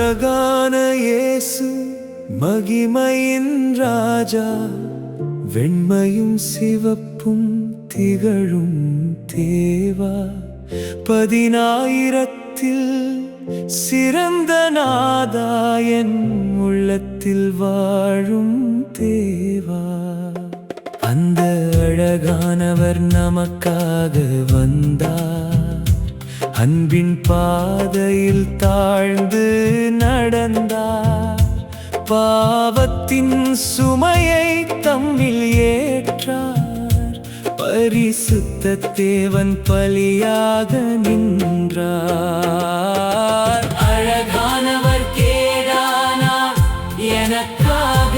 அழகான இயேசு மகிமையின் ராஜா, வெண்மையும் சிவப்பும் திகழும் தேவா, 10,000-ல் சிறந்த நாதா, என் உள்ளத்தில் வாழும் தேவா. அந்த அழகானவர் நமக்காக வந்தார், அன்பின் பாதையில் தாழ்ந்து நடந்தார், பாவத்தின் சுமையை தம்மில் ஏற்றார், பரிசுத்த தேவன் பலியாக நின்றார். அழகானவர் கேடானார் எனக்காக,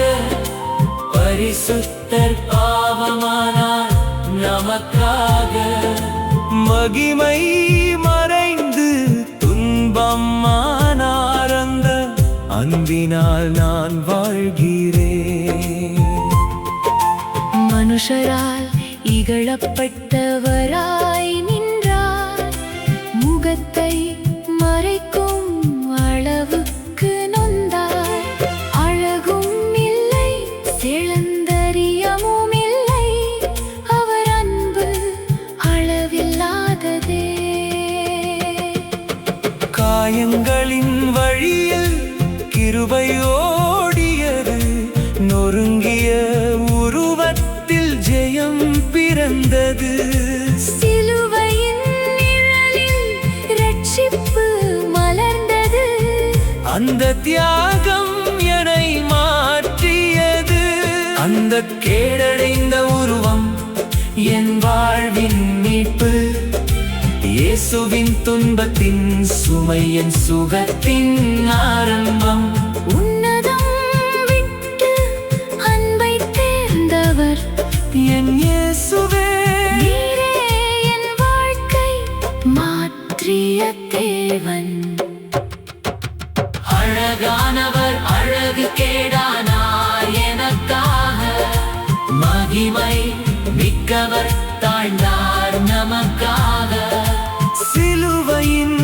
பரிசுத்தர் பாவமானார் நமக்காக. மகிமை மறைந்து துன்பமானார், அந்த அன்பினால் நான் வாழ்கிறேன். மனுஷரால் இகழப்பட்டவராய் நின்றார், முகத்தை மறைக்கும் அளவுக்கு நொந்தார். அழகும் இல்லை, செழுந்தரியமும் இல்லை, அவர் அன்பு அளவில்லாததே. காயங்களின் வழியில் கிருபை ஓடியது, நொறுங்கிய உருவத்தில் ஜெயம் பிறந்தது. சிலுவையின் நிழலில் இரட்சிப்பு மலர்ந்தது, அந்த தியாகம் என்னை மாற்றியது. அந்த கேடடைந்த உருவம் என் வாழ்வின் மீட்பு, இயேசுவின் துன்பத்தின் சுமை என் சுகத்தின் ஆரம்பம். உன்னதம் விட்டு அன்பை தேர்ந்தவர் என் இயேசுவே, நீரே என் வாழ்க்கை மாற்றிய தேவன். அழகானவர் அழகு கேடானார் எனக்காக, மகிமை மிக்கவர் தாழ்ந்தார் நமக்காக. சிலுவையின்